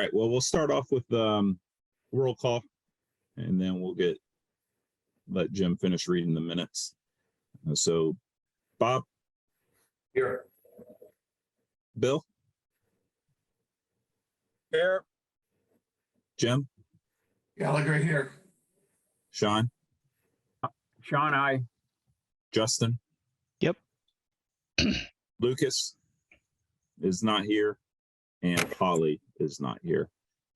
right. Well, we'll start off with roll call, and then we'll let Jim finish reading the minutes. So, Bob, Here. Bill, Here. Jim, Gallagher here. Sean, Sean, aye. Justin. Yep. Lucas is not here, and Polly is not here.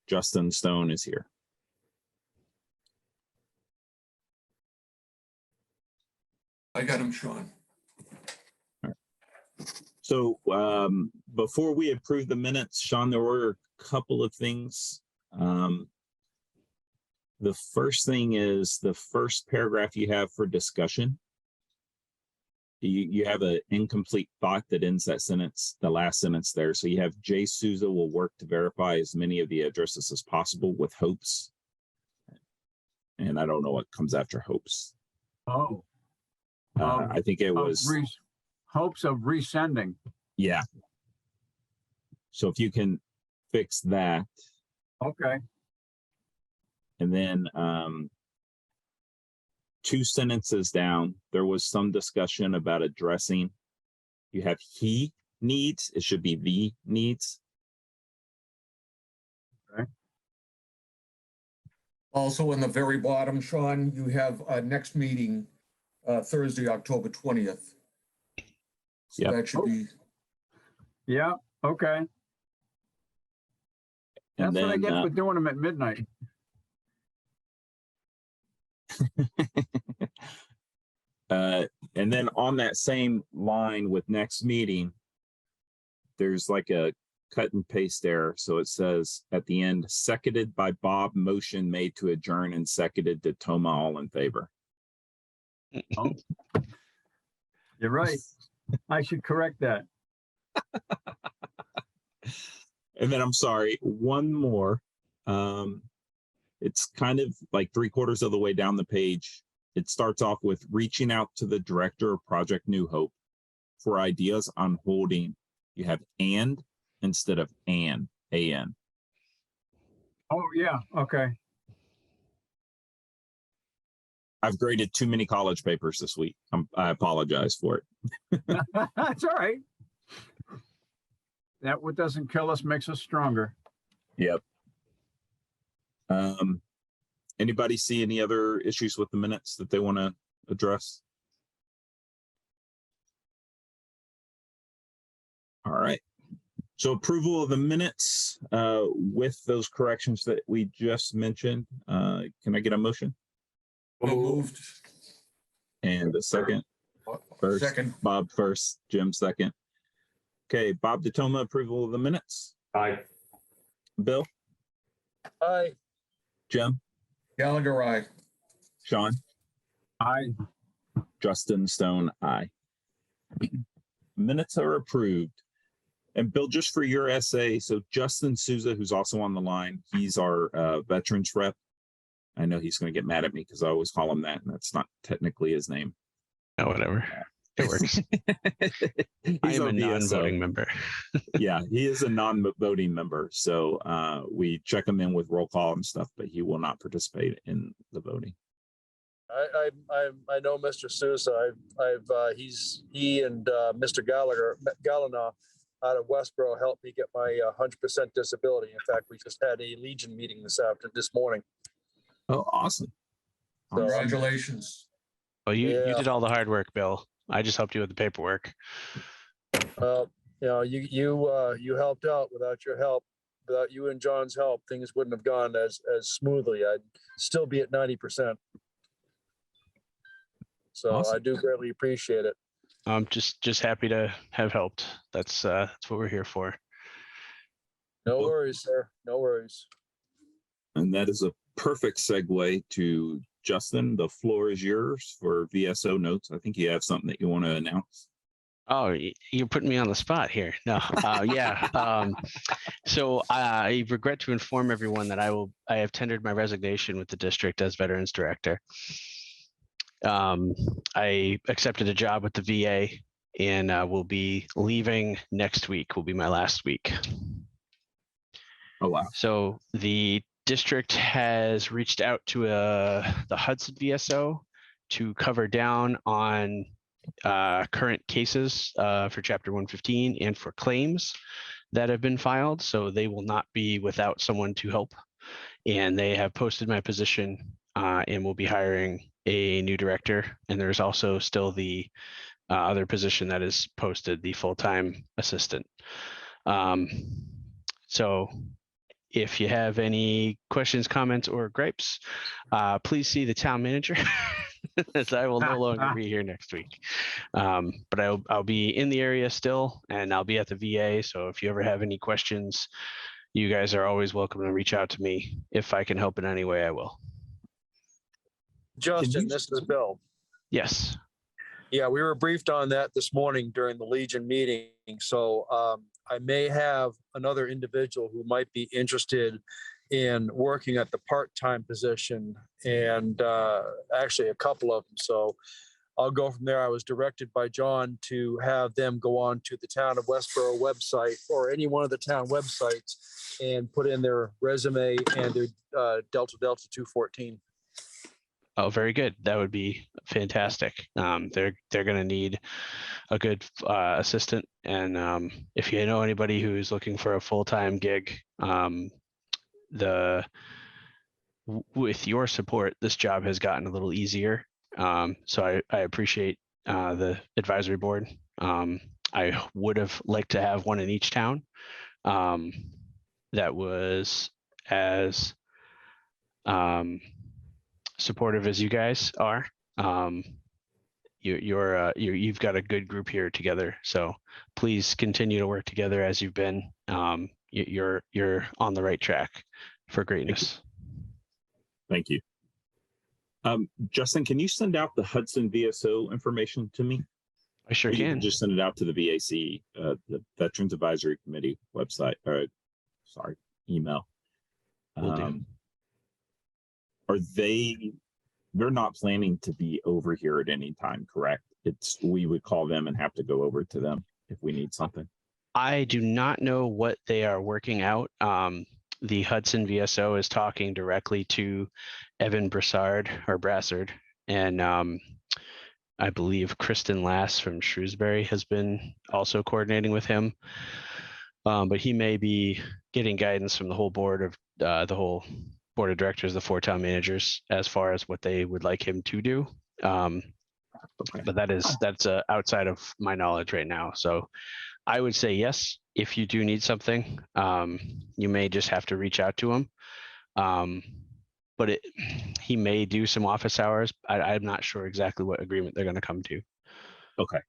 Justin Stone is here. I got him, Sean. So before we approve the minutes, Sean, there were a couple of things. The first thing is the first paragraph you have for discussion. You have an incomplete thought that ends that sentence, the last sentence there. So you have Jay Souza will work to verify as many of the addresses as possible with hopes. And I don't know what comes after hopes. Oh. I think it was Hopes of resending. Yeah. So if you can fix that. Okay. And then 2 sentences down, there was some discussion about addressing. You have he needs, it should be the needs. Okay. Also, in the very bottom, Sean, you have next meeting Thursday, October 20th. So Yep. that should be. Yeah, okay. That's And what I then get for doing them at midnight. and then on that same line with next meeting, there's like a cut and paste error. So it says at the end, seconded by Bob, motion made to adjourn, and seconded to Toma, all in favor. Oh. You're right. I should correct that. And then I'm sorry, one more. It's kind of like 3/4 of the way down the page. It starts off with reaching out to the director of Project New Hope for ideas on holding. You have and instead of an. Oh, yeah, okay. I've graded too many college papers this week. I apologize for it. That's all right. That what doesn't kill us makes us stronger. Yep. Anybody see any other issues with the minutes that they want to address? All right. So approval of the minutes with those corrections that we just mentioned. Can I get a motion? Moved. And a second? First, Second. Bob first, Jim second. Okay, Bob DeToma, approval of the minutes. Aye. Bill, Aye. Jim, Gallagher, aye. Sean, I Justin Stone, aye. Minutes are approved. And Bill, just for your essay, so Justin Souza, who's also on the line, he's our veterans rep. I know he's going to get mad at me because I always call him that, and that's not technically his name. Oh, whatever. It works. I am a non-voting member. Yeah, he is a non-voting member. So we check him in with roll call and stuff, but he will not participate in the voting. I know Mr. Sousa. He and Mr. Gallina out of Westboro helped me get my 100% disability. In fact, we just had a Legion meeting this morning. Oh, awesome. Congratulations. Well, you Yeah. did all the hard work, Bill. I just helped you with the paperwork. You helped out. Without your help, without you and John's help, things wouldn't have gone as smoothly. I'd still be at 90%. So Awesome. I do greatly appreciate it. I'm just happy to have helped. That's what we're here for. No Well- worries, sir. No worries. And that is a perfect segue to Justin. The floor is yours for VSO notes. I think you have something that you want to announce. Oh, you're putting me on the spot here. No, yeah. So I regret to inform everyone that I have tendered my resignation with the district as Veterans Director. I accepted a job with the VA and will be leaving next week. Will be my last week. Oh, wow. So the district has reached out to the Hudson VSO to cover down on current cases for Chapter 115 and for claims that have been filed. So they will not be without someone to help. And they have posted my position and will be hiring a new director. And there's also still the other position that is posted, the full-time assistant. So if you have any questions, comments, or gripes, please see the town manager, as I will no longer be here next week. But I'll be in the area still, and I'll be at the VA. So if you ever have any questions, you guys are always welcome to reach out to me. If I can help in any way, I will. Justin, this is Bill. Yes. Yeah, we were briefed on that this morning during the Legion meeting. So I may have another individual who might be interested in working at the part-time position, and actually a couple of them. So I'll go from there. I was directed by John to have them go on to the town of Westboro website or any one of the town websites and put in their resume and their Delta 214. Oh, very good. That would be fantastic. They're going to need a good assistant, and if you know anybody who's looking for a full-time gig, with your support, this job has gotten a little easier. So I appreciate the advisory board. I would have liked to have one in each town that was as supportive as you guys are. You've got a good group here together, so please continue to work together as you've been. You're on the right track for greatness. Thank you. Justin, can you send out the Hudson VSO information to me? I sure Or you can. just send it out to the VAC, the Veterans Advisory Committee website, or sorry, email. Will do. They're not planning to be over here at any time, correct? We would call them and have to go over to them if we need something. I do not know what they are working out. The Hudson VSO is talking directly to Evan Brassard, and I believe Kristen Lass from Shrewsbury has been also coordinating with him. But he may be getting guidance from the whole board of directors, the 4 town managers, as far as what they would like him to do. Okay. But that's outside of my knowledge right now. So I would say yes, if you do need something, you may just have to reach out to him. But he may do some office hours. I'm not sure exactly what agreement they're going to come to. Okay.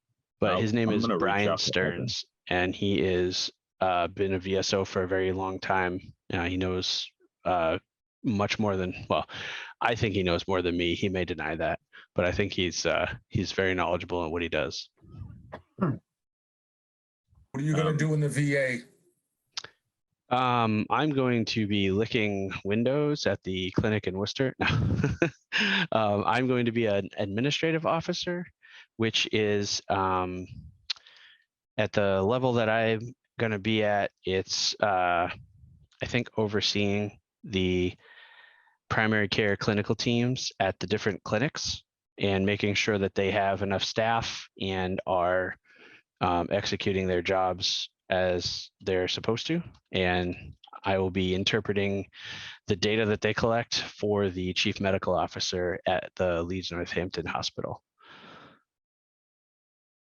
But his name I'm is gonna reach Brian out to Evan. Stearns, and he is been a VSO for a very long time. He knows much more than, well, I think he knows more than me. He may deny that, but I think he's very knowledgeable in what he does. What are you gonna do in the VA? I'm going to be licking windows at the clinic in Worcester. No. I'm going to be an administrative officer, which is at the level that I'm going to be at. It's, I think, overseeing the primary care clinical teams at the different clinics and making sure that they have enough staff and are executing their jobs as they're supposed to. And I will be interpreting the data that they collect for the chief medical officer at the Leeds Northampton Hospital.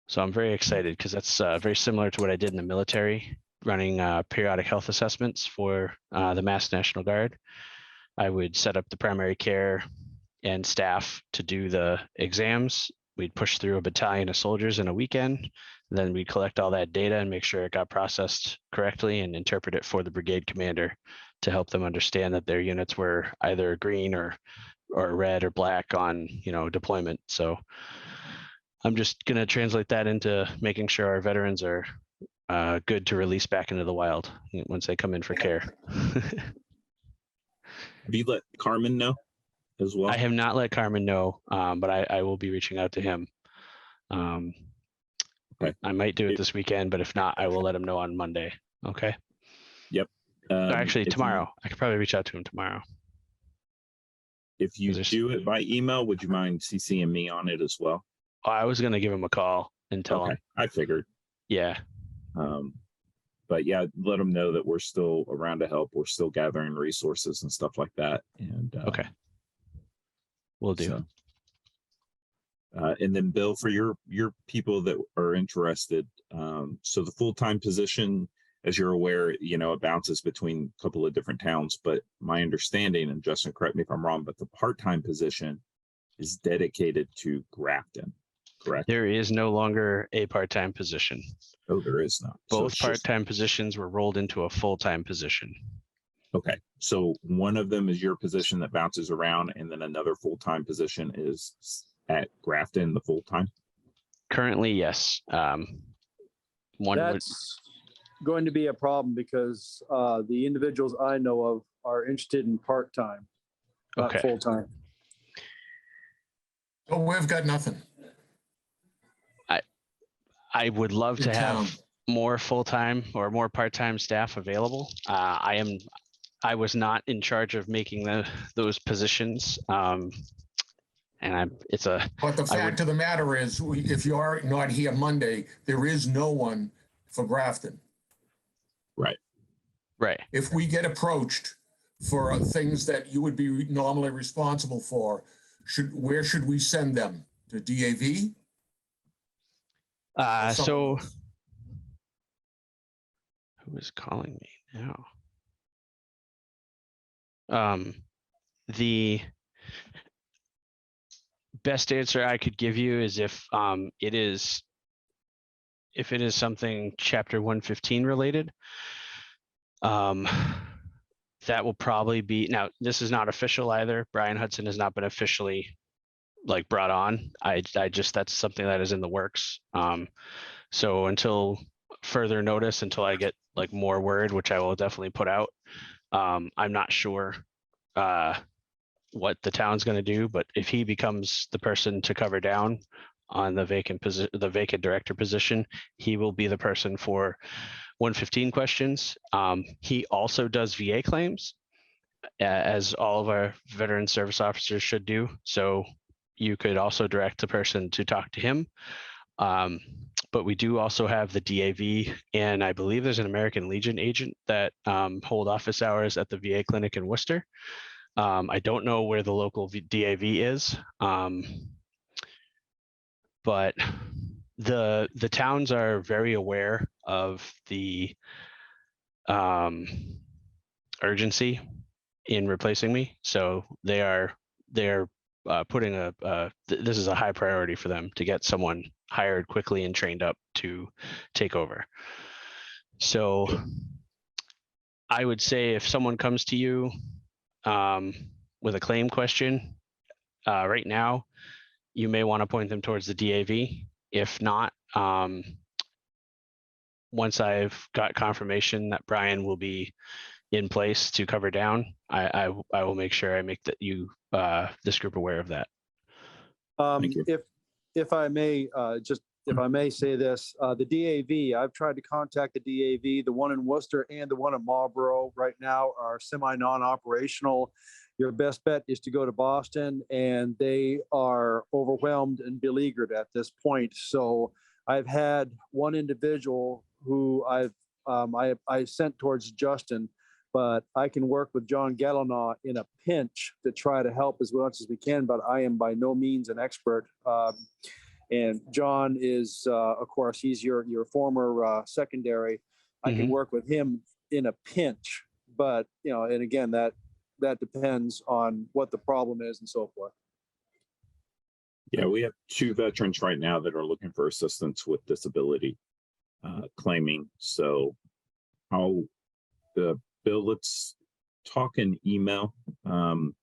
So I'm very excited because that's very similar to what I did in the military, running periodic health assessments for the Mass National Guard. I would set up the primary care and staff to do the exams. We'd push through a battalion of soldiers in a weekend. Then we'd collect all that data and make sure it got processed correctly and interpret it for the brigade commander to help them understand that their units were either green or red or black on, deployment. So I'm just going to translate that into making sure our veterans are good to release back into the wild once they come in for care. Have you let Carmen know as well? I have not let Carmen know, but I will be reaching out to him. Okay. I might do it this weekend, but if not, I will let him know on Monday. Okay. Actually, if you- tomorrow. I could probably reach out to him tomorrow. If you There's- do it by email, would you mind CCing me on it as well? Oh, I was gonna give him a call and tell Okay, him. I figured. Yeah. But yeah, let them know that we're still around to help. We're still gathering resources and stuff like that. And Okay. Will do. so, and then Bill, for your people that are interested, so the full-time position, as you're aware, you know, it bounces between a couple of different towns. But my understanding, and Justin, correct me if I'm wrong, but the part-time position is dedicated to Grafton, correct? There is no longer a part-time position. Oh, there is not. So Both it's just- part-time positions were rolled into a full-time position. Okay, so one of them is your position that bounces around, and then another full-time position is at Grafton, the full-time. Currently, yes. One would, That's going to be a problem because the individuals I know of are interested in part-time, not Okay. full-time. Oh, we've got nothing. I would love to In have town. more full-time or more part-time staff available. I was not in charge of making those positions. It's a, But the I fact of the matter is, if you are not here Monday, there is no one for Grafton. right. If we get approached for things that you would be normally responsible for, where should we send them? To DAV? Or So someone else? who is calling me now? The best answer I could give you is if it is something chapter 115 related, that will probably be, now this is not official either. Brian Hudson has not been officially like brought on. I just, that's something that is in the works. So until further notice, until I get like more word, which I will definitely put out, I'm not sure what the town's going to do, but if he becomes the person to cover down on the vacant director position, he will be the person for 115 questions. He also does VA claims, as all of our veteran service officers should do. So you could also direct the person to talk to him. But we do also have the DAV, and I believe there's an American Legion agent that hold office hours at the VA clinic in Worcester. I don't know where the local DAV is, but the towns are very aware of the urgency in replacing me, so they're putting this is a high priority for them to get someone hired quickly and trained up to take over. So I would say if someone comes to you with a claim question right now, you may want to point them towards the DAV. If not, once I've got confirmation that Brian will be in place to cover down, I will make sure I make this group aware of that. Thank you. If I may, if I may say this, the DAV, I've tried to contact the DAV, the one in Worcester and the one in Marlboro right now are semi non-operational. Your best bet is to go to Boston, and they are overwhelmed and beleaguered at this point. So I've had one individual who I sent towards Justin, but I can work with John Gallinaw in a pinch to try to help as much as we can, but I am by no means an expert. And John is, of course, he's your former secondary. I can work with him in a pinch, but, you know, and again, that depends on what the problem is and so forth. Yeah, we have 2 veterans right now that are looking for assistance with disability claiming. So Bill, let's talk in email. I'm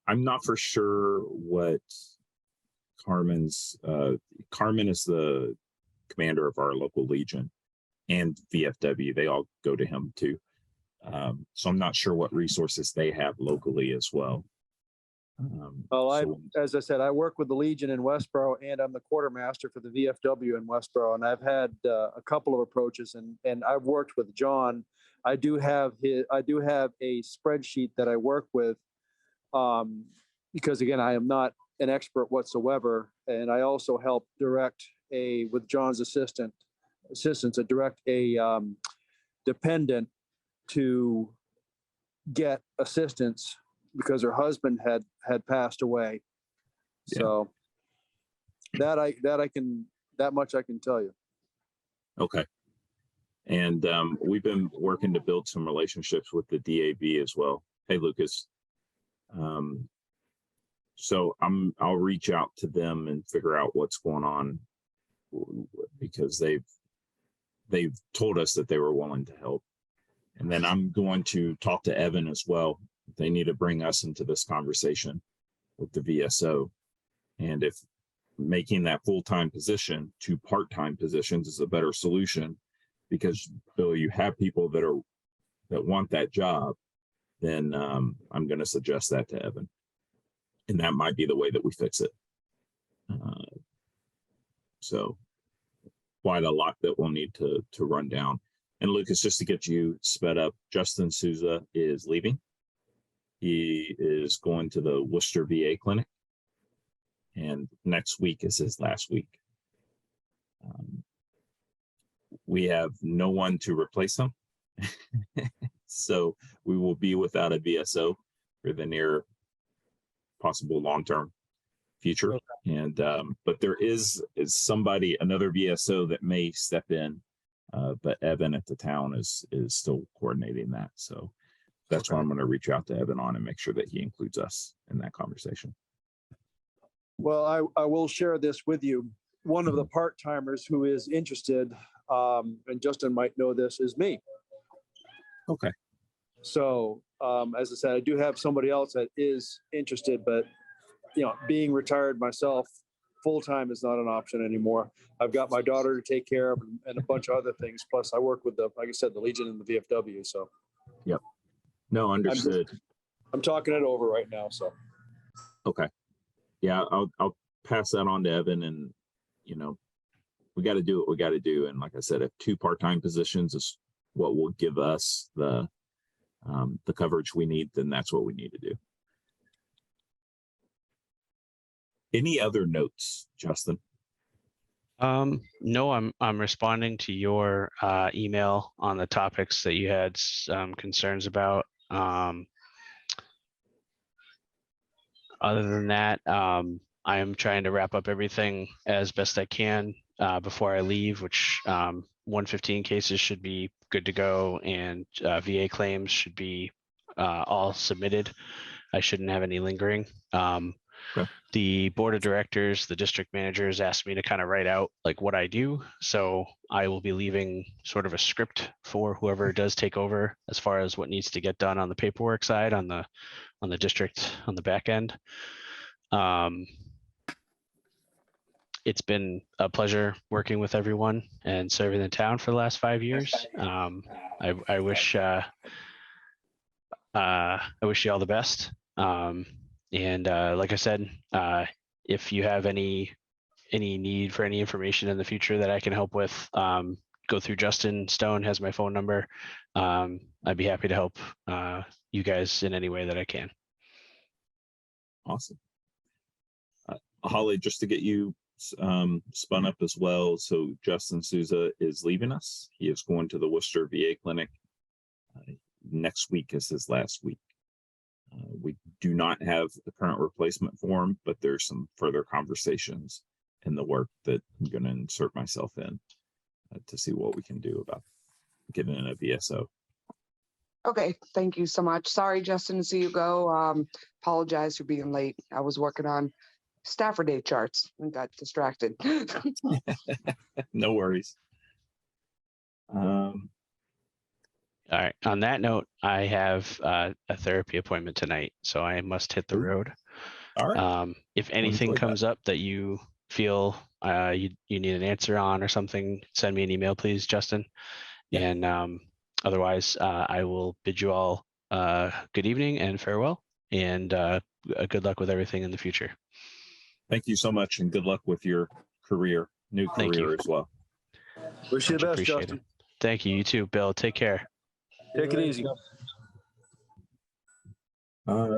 not for sure what Carmen is the commander of our local Legion and VFW. They all go to him too. So I'm not sure what resources they have locally as well. Well, as I said, I work with the Legion in Westboro, and I'm the quartermaster for the VFW in Westboro. And I've had a couple of approaches, and I've worked with John I do have a spreadsheet that I work with, because again, I am not an expert whatsoever, and I also help direct with John's assistance, direct a dependent to get assistance because her husband had passed away. Yeah. So that much I can tell you. Okay. And we've been working to build some relationships with the DAV as well. Hey, Lucas. So I'll reach out to them and figure out what's going on, because they've told us that they were willing to help. And then I'm going to talk to Evan as well. They need to bring us into this conversation with the VSO. And if making that full-time position to part-time positions is a better solution, because Bill, you have people that want that job, then I'm going to suggest that to Evan. And that might be the way that we fix it. So quite a lot that we'll need to run down. And Lucas, just to get you sped up, Justin Souza is leaving. He is going to the Worcester VA clinic. And next week is his last week. We have no one to replace him. So we will be without a VSO for the near possible long-term future. Okay. And but there is somebody, another VSO that may step in, but Evan at the town is still coordinating that. So that's why I'm going to reach out to Evan on and make sure that he includes us in that conversation. Well, I will share this with you. One of the part-timers who is interested, and Justin might know this, is me. Okay. So, as I said, I do have somebody else that is interested, but being retired myself, full-time is not an option anymore. I've got my daughter to take care of and a bunch of other things. Plus I work with like I said, the Legion and the VFW. So. Yep. No, understood. I'm talking it over right now. So. Okay. Yeah, I'll pass that on to Evan, and we got to do what we got to do. And like I said, if 2 part-time positions is what will give us the coverage we need, then that's what we need to do. Any other notes, Justin? No, I'm responding to your email on the topics that you had concerns about. Other than that, I am trying to wrap up everything as best I can before I leave, which 115 cases should be good to go, and VA claims should be all submitted. I shouldn't have any lingering. Okay. The board of directors, the district managers asked me to kind of write out like what I do. So I will be leaving sort of a script for whoever does take over as far as what needs to get done on the paperwork side, on the district, on the back end. It's been a pleasure working with everyone and serving the town for the last 5 years. I wish you all the best. And like I said, if you have any need for any information in the future that I can help with, go through Justin Stone, has my phone number. I'd be happy to help you guys in any way that I can. Awesome. Holly, just to get you spun up as well. So Justin Souza is leaving us. He is going to the Worcester VA clinic. Next week is his last week. We do not have a current replacement for him, but there's some further conversations in the work that I'm going to insert myself in to see what we can do about getting in a VSO. Okay, thank you so much. Sorry, Justin, to see you go. Apologize for being late. I was working on Stafford Day charts and got distracted. No worries. All right. On that note, I have a therapy appointment tonight, so I must hit the road. All right. If anything comes up that you feel you need an answer on or something, send me an email, please, Justin. Yeah. And otherwise, I will bid you all good evening and farewell, and good luck with everything in the future. Thank you so much, and good luck with your career, new career as well. Wish you the best, Appreciate Justin. it. Thank you. You too, Bill. Take care. Take it easy.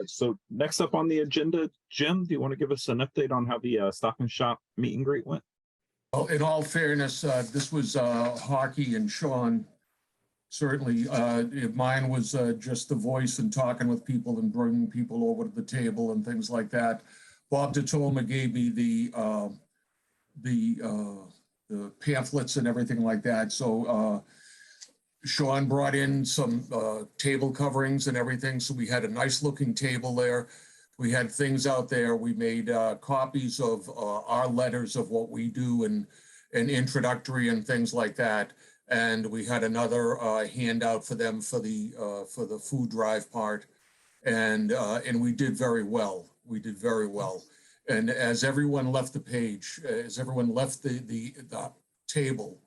So next up on the agenda, Jim, do you want to give us an update on how the Stop and Shop meet and greet went? Well, in all fairness, this was Hockey and Sean. Certainly, mine was just the voice and talking with people and bringing people over to the table and things like that. Bob DeTolma gave me the pamphlets and everything like that. So Sean brought in some table coverings and everything. So we had a nice looking table there. We had things out there. We made copies of our letters of what we do and introductory and things like that. And we had another handout for them for the food drive part. And we did very well. We did very well. And as everyone left the page, as everyone left the table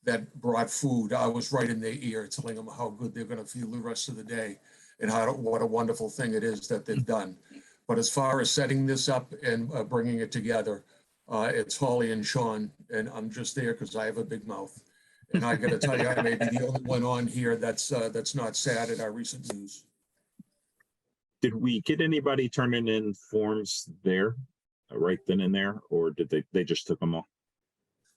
that brought food, I was right in their ear telling them how good they're going to feel the rest of the day and what a wonderful thing it is that they've done. But as far as setting this up and bringing it together, it's Holly and Sean, and I'm just there because I have a big mouth. And I got to tell you, I may be the only one on here that's not sad at our recent news. Did we get anybody turning in forms there, right then and there, or did they just took them all?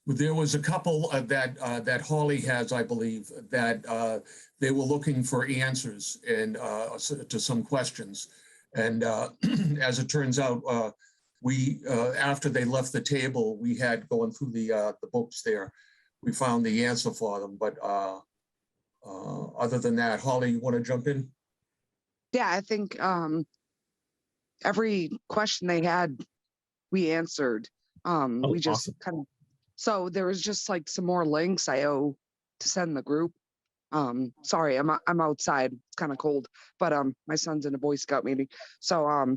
There was a couple that Holly has, I believe, that they were looking for answers and to some questions. And as it turns out, we after they left the table, we had going through the books there, we found the answer for them. But other than that, Holly, you want to jump in? Yeah, I think every question they had, we answered. We just awesome. kind of, so there was just like some more links I owe to send the group. Sorry, I'm outside. It's kind of cold, but my son's in a Boy Scout meeting. So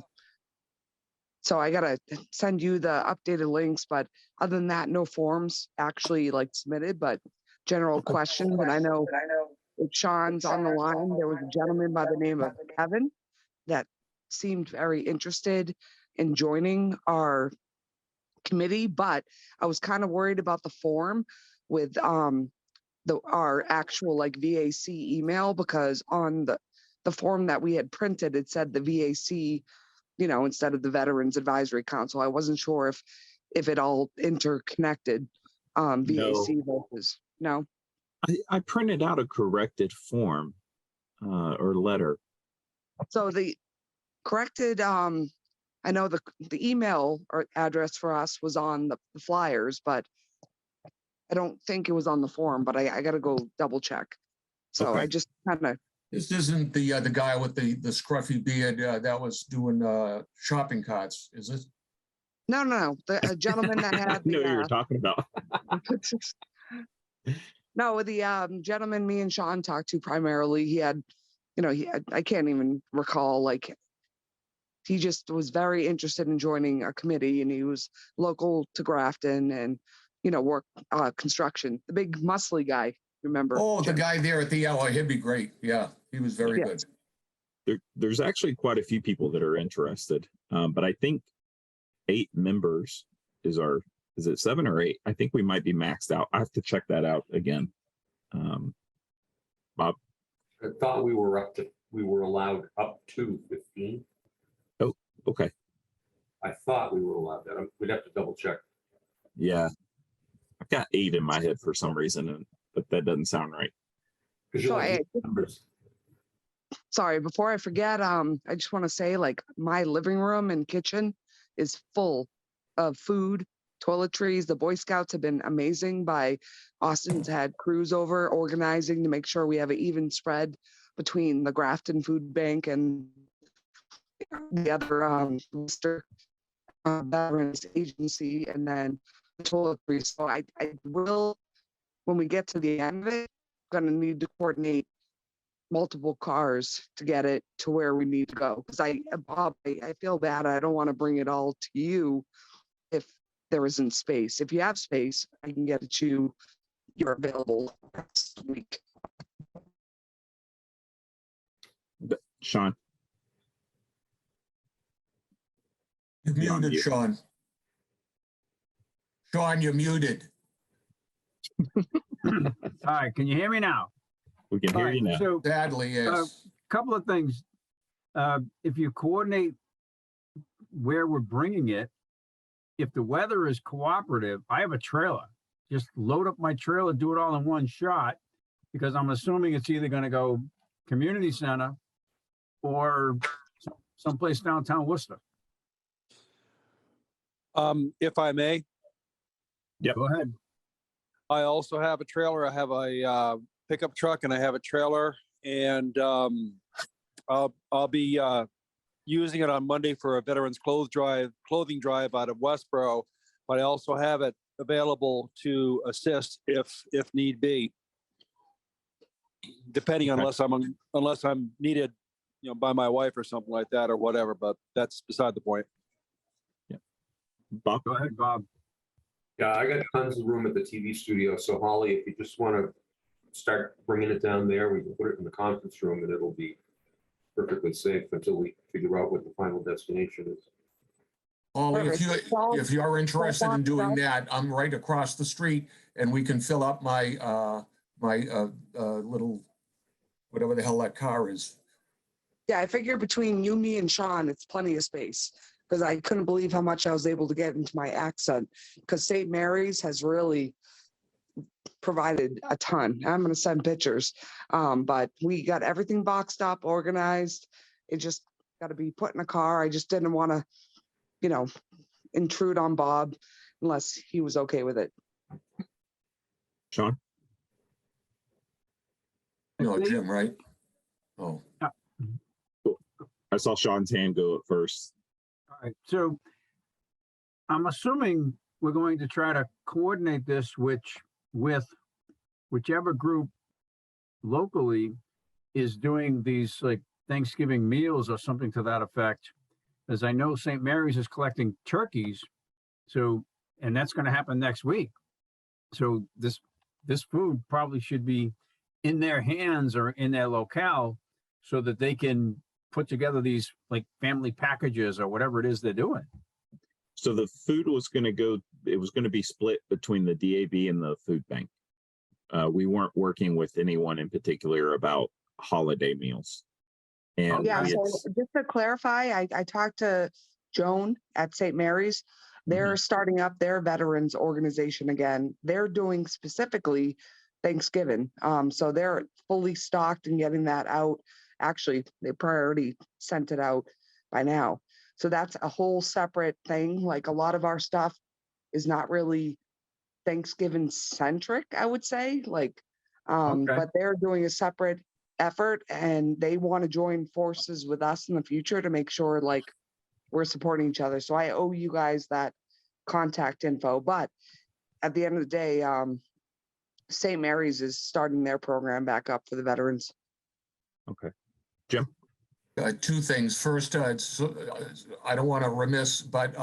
so I gotta send you the updated links, but other than that, no forms actually like submitted, but general questions. And I know if Sean's on the line, there was a gentleman by the name of Kevin that seemed very interested in joining our committee, but I was kind of worried about the form with our actual like VAC email, because on the form that we had printed, it said the VAC, you know, instead of the Veterans Advisory Council. I wasn't sure if it all interconnected, VAC versus no. I printed out a corrected form or letter. So the corrected, I know the email or address for us was on the flyers, but I don't think it was on the form, but I got to go double check. So Okay. I just kind of, This isn't the guy with the scruffy beard that was doing shopping carts, is it? no, the gentleman that had I know who you're the, talking about. no, the gentleman me and Sean talked to primarily, he had, you know, I can't even recall, like, he just was very interested in joining a committee, and he was local to Grafton and, you know, work construction, the big muscly guy, remember? Oh, the guy there at the hour, he'd be great. Yeah, he was very Yes. good. There's actually quite a few people that are interested, but I think 8 members is it 7 or 8? I think we might be maxed out. I have to check that out again. Bob? I thought we were allowed up to 15. Okay. I thought we were allowed that. We'd have to double check. Yeah. I've got 8 in my head for some reason, but that doesn't sound right. Because you So only I- need numbers. Sorry, before I forget, I just want to say, like, my living room and kitchen is full of food, toiletries. The Boy Scouts have been amazing by Austin's had crews over organizing to make sure we have an even spread between the Grafton Food Bank and the other Worcester Veterans Agency, and then the toiletries. So I will, when we get to the end of it, going to need to coordinate multiple cars to get it to where we need to go. Because Bob, I feel bad. I don't want to bring it all to you if there isn't space. If you have space, I can get it to you. You're available next week. Sean? You're You're on muted, mute. Sean. Sean, you're muted. All right, can you hear me now? We can All hear right, you now. so Sadly, yes. couple of things. If you coordinate where we're bringing it, if the weather is cooperative, I have a trailer. Just load up my trailer, do it all in one shot, because I'm assuming it's either going to go community center or someplace downtown Worcester. If I may, Go ahead. I also have a trailer. I have a pickup truck and I have a trailer, and I'll be using it on Monday for a veterans clothing drive out of Westboro. But I also have it available to assist if need be, depending Okay. unless I'm needed, by my wife or something like that or whatever. But that's beside the point. Bob? Go ahead, Bob. Yeah, I got tons of room at the TV studio. So Holly, if you just want to start bringing it down there, we can put it in the conference room and it'll be perfectly safe until we figure out what the final destination is. Ollie, Perfect. if you're interested in doing that, I'm right across the street and we can fill up my little, whatever the hell that car is. Yeah, I figured between you, me, and Sean, it's plenty of space because I couldn't believe how much I was able to get into my accent because St. Mary's has really provided a ton. I'm going to send pictures, but we got everything boxed up, organized. It just got to be put in a car. I just didn't want to, intrude on Bob unless he was okay with it. Sean? No, Jim, right? Oh, I saw Sean's hand go up first. All right, so I'm assuming we're going to try to coordinate this with whichever group locally is doing these like Thanksgiving meals or something to that effect. As I know, St. Mary's is collecting turkeys, and that's going to happen next week. So this food probably should be in their hands or in their locale so that they can put together these like family packages or whatever it is they're doing. So the food was going to be split between the DAV and the food bank. We weren't working with anyone in particular about holiday meals. And Yeah, we so had- just to clarify, I talked to Joan at St. Mary's. They're starting up their veterans organization again. They're doing specifically Thanksgiving. So they're fully stocked and getting that out. Actually, they probably already sent it out by now. So that's a whole separate thing. Like a lot of our stuff is not really Thanksgiving centric, I would say. Okay. But they're doing a separate effort and they want to join forces with us in the future to make sure like we're supporting each other. So I owe you guys that contact info. But at the end of the day, St. Mary's is starting their program back up for the veterans. Okay. Jim? two things. First, I don't want to remiss, but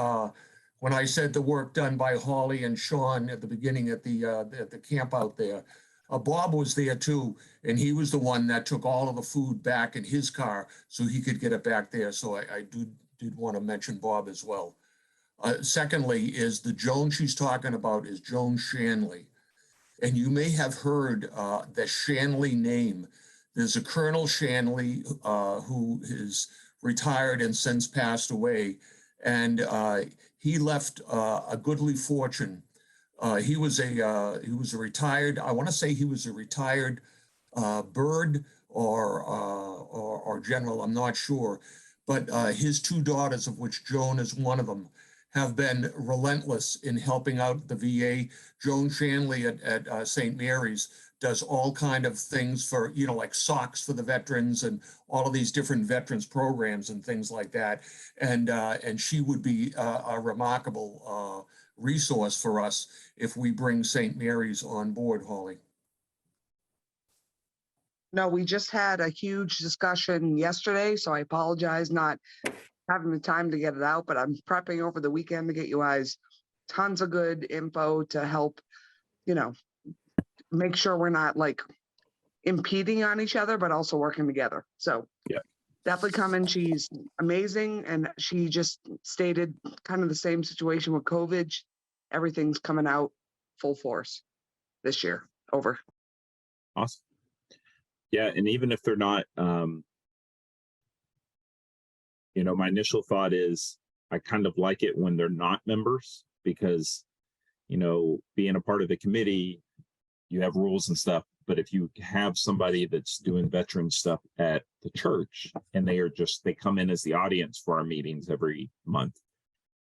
when I said the work done by Holly and Sean at the beginning at the camp out there, Bob was there too, and he was the one that took all of the food back in his car so he could get it back there. So I did want to mention Bob as well. Secondly, is the Joan she's talking about is Joan Shanley. And you may have heard the Shanley name. There's a Colonel Shanley who is retired and since passed away. And he left a goodly fortune. He was a retired, I want to say he was a retired bird or general, I'm not sure. But his two daughters, of which Joan is one of them, have been relentless in helping out the VA. Joan Shanley at St. Mary's does all kind of things for, like socks for the veterans and all of these different veterans programs and things like that. And she would be a remarkable resource for us if we bring St. Mary's on board, Holly. No, we just had a huge discussion yesterday, so I apologize not having the time to get it out, but I'm prepping over the weekend to get you guys tons of good info to help, make sure we're not like impeding on each other, but also working together. So yeah, definitely coming. She's amazing. And she just stated kind of the same situation with COVID. Everything's coming out full force this year. Over. Awesome. Yeah, and even if they're not, my initial thought is I kind of like it when they're not members because, being a part of the committee, you have rules and stuff. But if you have somebody that's doing veteran stuff at the church and they come in as the audience for our meetings every month,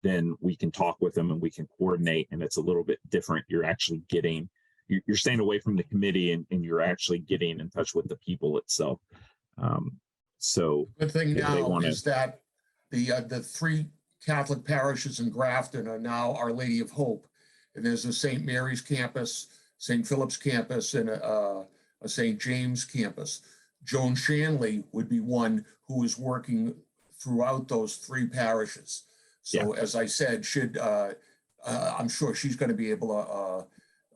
then we can talk with them and we can coordinate, and it's a little bit different. You're staying away from the committee and you're actually getting in touch with the people itself. So Good thing if they now wanna- is that the three Catholic parishes in Grafton are now Our Lady of Hope. And there's a St. Mary's campus, St. Philip's campus, and a St. James campus. Joan Shanley would be one who is working throughout those three parishes. So as I said, I'm sure she's going to be able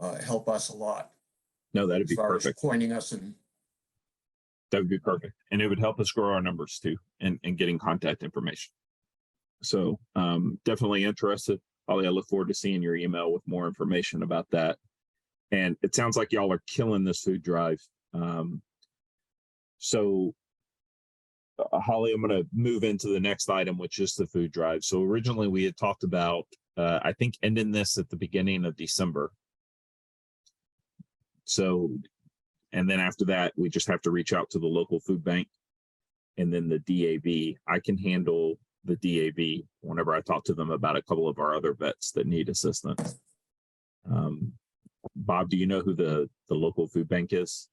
to help us a lot No, that'd as be far as perfect. pointing us in. That would be perfect. And it would help us grow our numbers too and getting contact information. So definitely interested. Holly, I look forward to seeing your email with more information about that. And it sounds like y'all are killing this food drive. So Holly, I'm going to move into the next item, which is the food drive. So originally we had talked about, I think, ending this at the beginning of December. So, and then after that, we just have to reach out to the local food bank and then the DAV. I can handle the DAV whenever I talk to them about a couple of our other vets that need assistance. Bob, do you know who the local food bank is?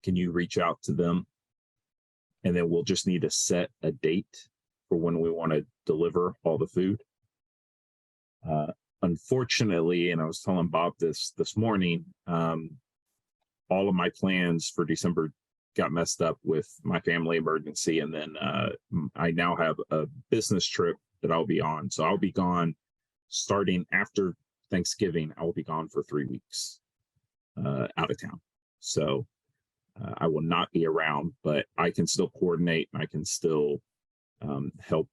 Can you reach out to them? And then we'll just need to set a date for when we want to deliver all the food. Unfortunately, and I was telling Bob this morning, all of my plans for December got messed up with my family emergency. And then I now have a business trip that I'll be on. So I'll be gone starting after Thanksgiving. I will be gone for 3 weeks out of town. So I will not be around, but I can still coordinate and I can still help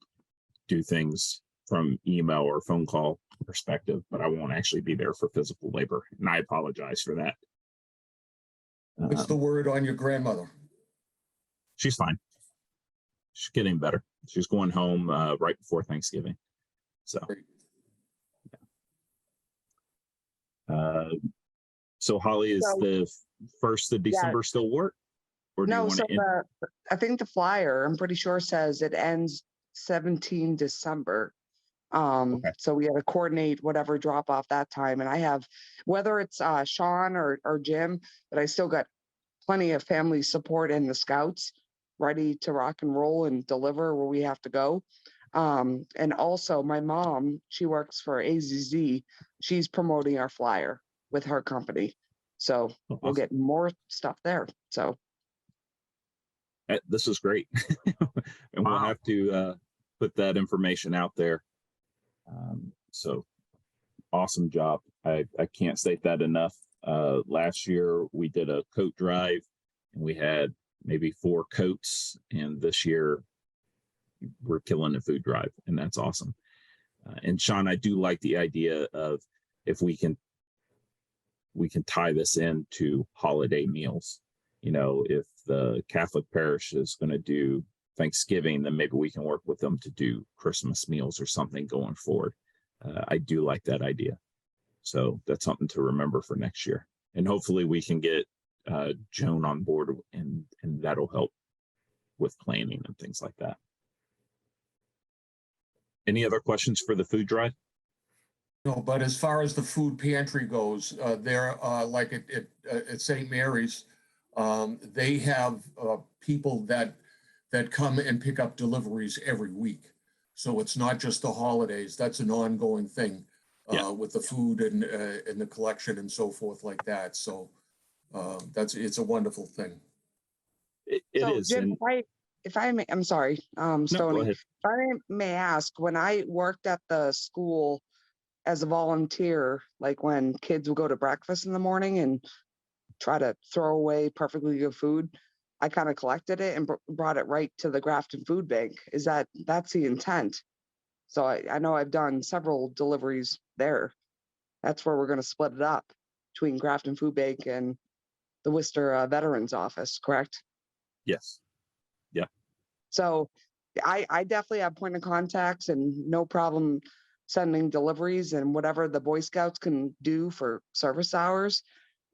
do things from email or phone call perspective, but I won't actually be there for physical labor. And I apologize for that. What's the word on your grandmother? She's fine. She's getting better. She's going home right before Thanksgiving. So, Great. so Holly, is So- the 1st of December still work? Or do you No, want so to I think the flyer, I'm pretty sure says it ends 17 December. Okay. So we had to coordinate whatever drop off that time. And I have, whether it's Sean or Jim, but I still got plenty of family support in the scouts ready to rock and roll and deliver where we have to go. And also my mom, she works for AZZ. She's promoting our flyer with her company. So we'll get more stuff there. So This is great. And we'll Wow. have to put that information out there. So awesome job. I can't state that enough. Last year we did a coat drive and we had maybe 4 coats, and this year we're killing the food drive, and that's awesome. And Sean, I do like the idea of if we can tie this into holiday meals. If the Catholic parish is going to do Thanksgiving, then maybe we can work with them to do Christmas meals or something going forward. I do like that idea. So that's something to remember for next year. And hopefully we can get Joan on board and that'll help with planning and things like that. Any other questions for the food drive? No, but as far as the food pantry goes, they're like at St. Mary's, they have people that come and pick up deliveries every week. So it's not just the holidays. That's an ongoing thing with the food and the collection and so forth like that. So it's a wonderful thing. It so is. Jim, And if I may, I'm sorry, no, go Stoney, ahead. if I may ask, when I worked at the school as a volunteer, like when kids would go to breakfast in the morning and try to throw away perfectly good food, I kind of collected it and brought it right to the Grafton Food Bank. That's the intent? So I know I've done several deliveries there. That's where we're going to split it up between Grafton Food Bank and the Worcester Veterans Office, correct? Yes. So I definitely have point of contacts and no problem sending deliveries and whatever the Boy Scouts can do for service hours.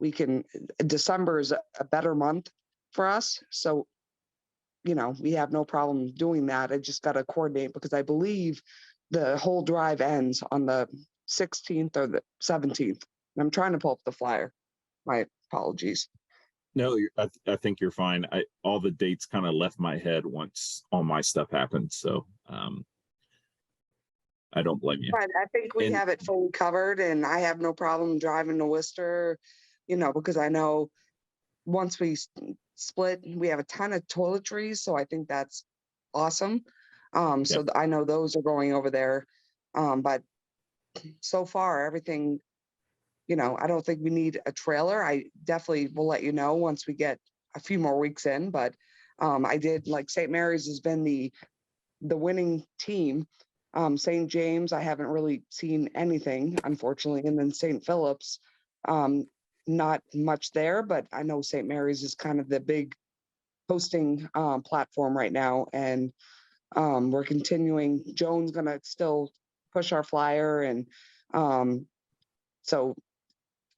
We can, December is a better month for us. So, we have no problem doing that. I just got to coordinate because I believe the whole drive ends on the 16th or the 17th. And I'm trying to pull up the flyer. My apologies. No, I think you're fine. All the dates kind of left my head once all my stuff happened. So I don't blame you. But I think we And- have it fully covered and I have no problem driving to Worcester, because I know once we split, we have a ton of toiletries. So I think that's awesome. So I know those are going over there. But so far, everything, I don't think we need a trailer. I definitely will let you know once we get a few more weeks in, but I did, like, St. Mary's has been the winning team. St. James, I haven't really seen anything, unfortunately. And then St. Philip's, not much there, but I know St. Mary's is kind of the big hosting platform right now. And we're continuing. Joan's gonna still push our flyer, and so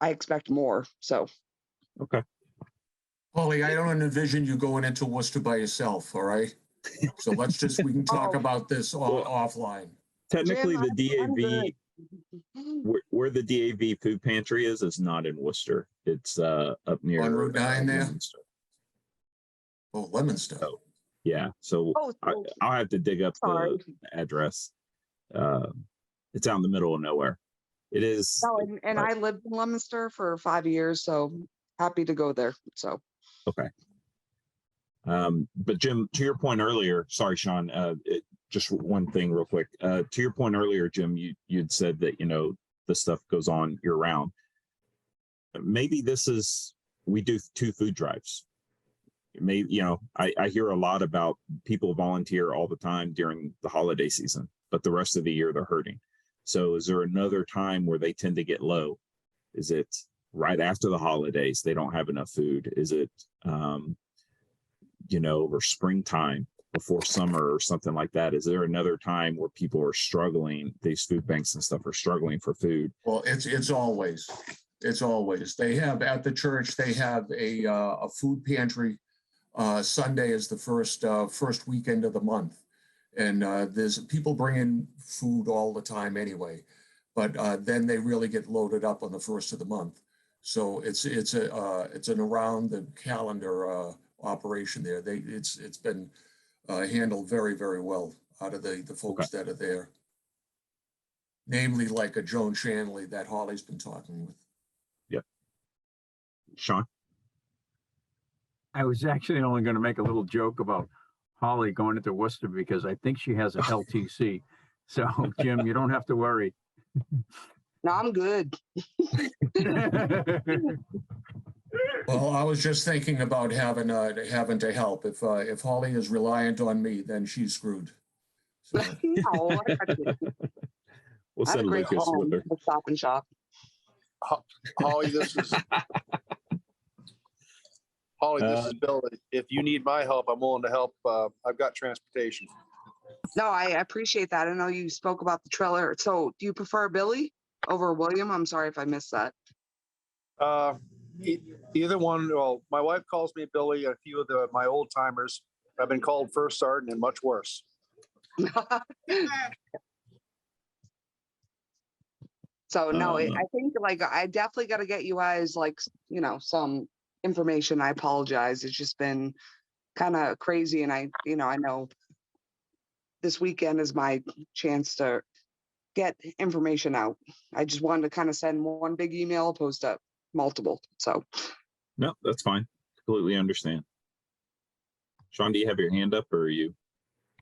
I expect more. So Okay. Holly, I don't envision you going into Worcester by yourself, all right? So we can talk Oh. about this offline. Technically, Jim, the I'm DAV, good. where the DAV food pantry is not in Worcester. It's up near On Route 9 there? Leominster. Oh, Leominster. Oh. Yeah, so Oh, I'll have to dig up sorry. the address. It's out in the middle of nowhere. It is. No, and but- I lived in Leominster for 5 years, so happy to go there. So Okay. But Jim, to your point earlier, sorry, Sean, just one thing real quick. To your point earlier, Jim, you'd said that, the stuff goes on year round. Maybe we do 2 food drives. Maybe, I hear a lot about people volunteer all the time during the holiday season, but the rest of the year they're hurting. So is there another time where they tend to get low? Is it right after the holidays, they don't have enough food? Is it, over springtime before summer or something like that? Is there another time where people are struggling, these food banks and stuff are struggling for food? Well, it's always. They have, at the church, they have a food pantry. Sunday is the first weekend of the month. And there's people bringing food all the time anyway. But then they really get loaded up on the first of the month. So it's an around the calendar operation there. It's been handled very, very well out of the folks that are there. Namely, like a Joan Shanley that Holly's been talking with. Sean? I was actually only going to make a little joke about Holly going into Worcester because I think she has a LTC. So, Jim, you don't have to worry. no, I'm good. Well, I was just thinking about having to help. If Holly is reliant on me, then she's screwed. So, No, We'll I had a send great Lucas home with her. with Stop and Shop. Holly, this is Bill. If you need my help, I'm willing to help. I've got transportation. No, I appreciate that. I know you spoke about the trailer. So do you prefer Billy over William? I'm sorry if I missed that. Either one. Well, my wife calls me Billy. A few of my old timers have been called First Sergeant and much worse. So no, I think like I definitely got to get you guys like, some information. I apologize. It's just been kind of crazy. And I know this weekend is my chance to get information out. I just wanted to kind of send one big email opposed to multiple. So No, that's fine. Completely understand. Sean, do you have your hand up or are you?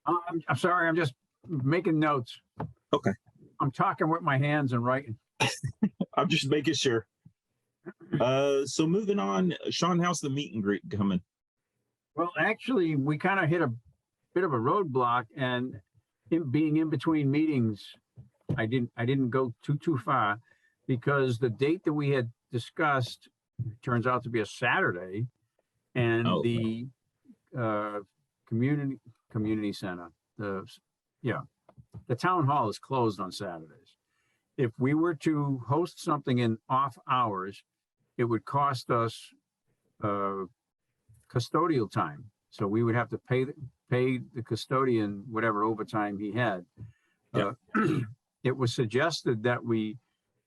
I'm sorry. I'm just making notes. Okay. I'm talking with my hands and writing. I'm just making sure. So moving on, Sean, how's the meet and greet coming? Well, actually, we kind of hit a bit of a roadblock, and being in between meetings, I didn't go too far because the date that we had discussed turns out to be a Saturday, and Oh. the community center, the town hall is closed on Saturdays. If we were to host something in off hours, it would cost us custodial time. So we would have to pay the custodian whatever overtime he had. Yep. It was suggested that we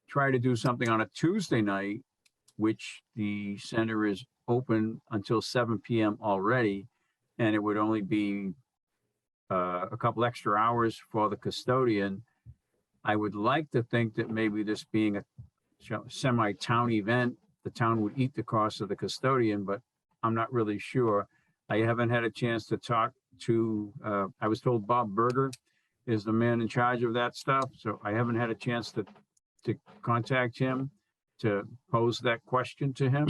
try to do something on a Tuesday night, which the center is open until 7 p.m. already, and it would only be a couple extra hours for the custodian. I would like to think that maybe this being a semi-town event, the town would eat the cost of the custodian, but I'm not really sure. I haven't had a chance to talk to, I was told Bob Berger is the man in charge of that stuff, so I haven't had a chance to contact him to pose that question to him.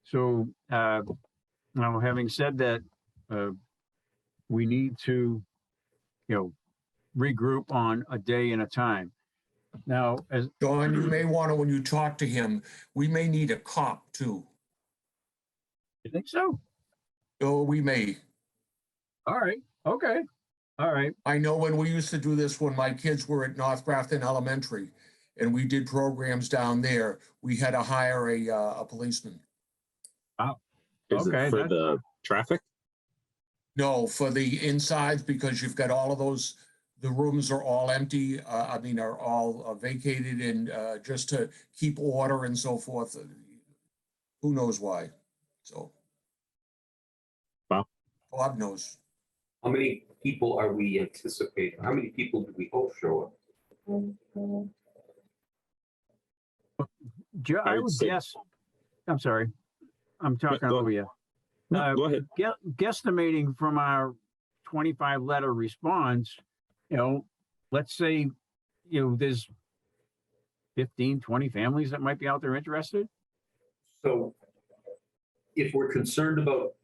So now, having said that, we need to, regroup on a day and a time. Now, as Don, you may want to, when you talk to him, we may need a cop too. you think so? Oh, we may. All right. Okay. All right. I know when we used to do this when my kids were at North Grafton Elementary and we did programs down there, we had to hire a policeman. Is Okay, it for that- the traffic? No, for the insides, because you've got all of those, the rooms are all empty, are all vacated and just to keep order and so forth. Who knows why? So. Wow. Bob knows. How many people are we anticipating? How many people do we hope show up? I I would would say- guess, I'm sorry, I'm talking go over you. No, go ahead. Guesstimating from our 25 letter response, let's say, there's 15, 20 families that might be out there interested. So if we're concerned about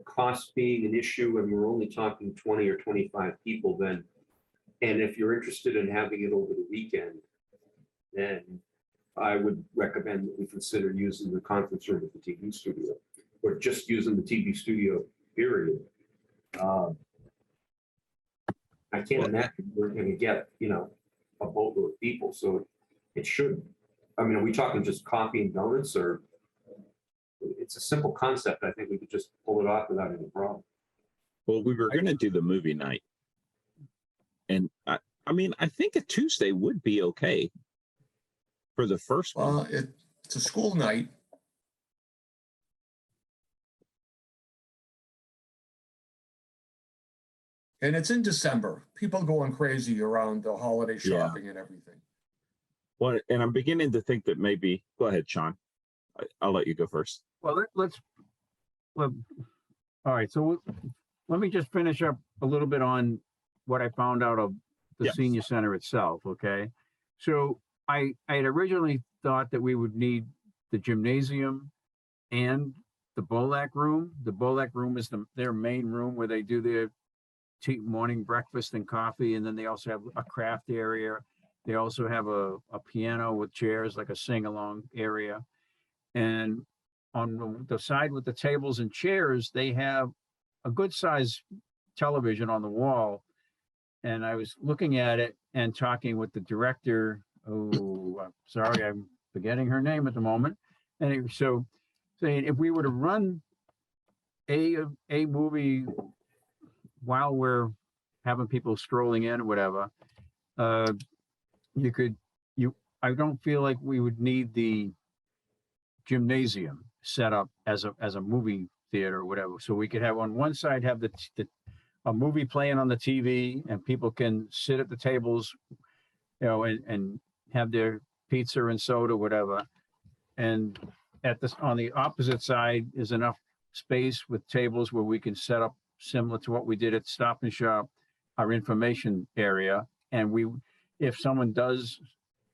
cost being an issue and we're only talking 20 or 25 people, then, and if you're interested in having it over the weekend, then I would recommend that we consider using the conference room at the TV studio, or just using the TV studio, period. I can't imagine we're gonna get, a boatload of people, so it should. I mean, are we talking just coffee and donuts, or? It's a simple concept. I think we could just pull it off without any problem. Well, we were going to do the movie night. And I think a Tuesday would be okay for the first one. Well, it's a school night. And it's in December. People going crazy around the holiday Yeah. shopping and everything. Well, and I'm beginning to think that maybe, go ahead, Sean. I'll let you go first. Well, all right. So let me just finish up a little bit on what I found out of the Yes. senior center itself. Okay. So I had originally thought that we would need the gymnasium and the Bolac room. The Bolac room is their main room where they do their morning breakfast and coffee. And then they also have a craft area. They also have a piano with chairs, like a sing-along area. And on the side with the tables and chairs, they have a good size television on the wall. And I was looking at it and talking with the director. Oh, I'm sorry, I'm forgetting her name at the moment. And so saying if we were to run a movie while we're having people strolling in or whatever, I don't feel like we would need the gymnasium set up as a movie theater or whatever. So we could have on one side have a movie playing on the TV and people can sit at the tables, and have their pizza and soda, whatever. And on the opposite side is enough space with tables where we can set up similar to what we did at Stop and Shop, our information area. And if someone does,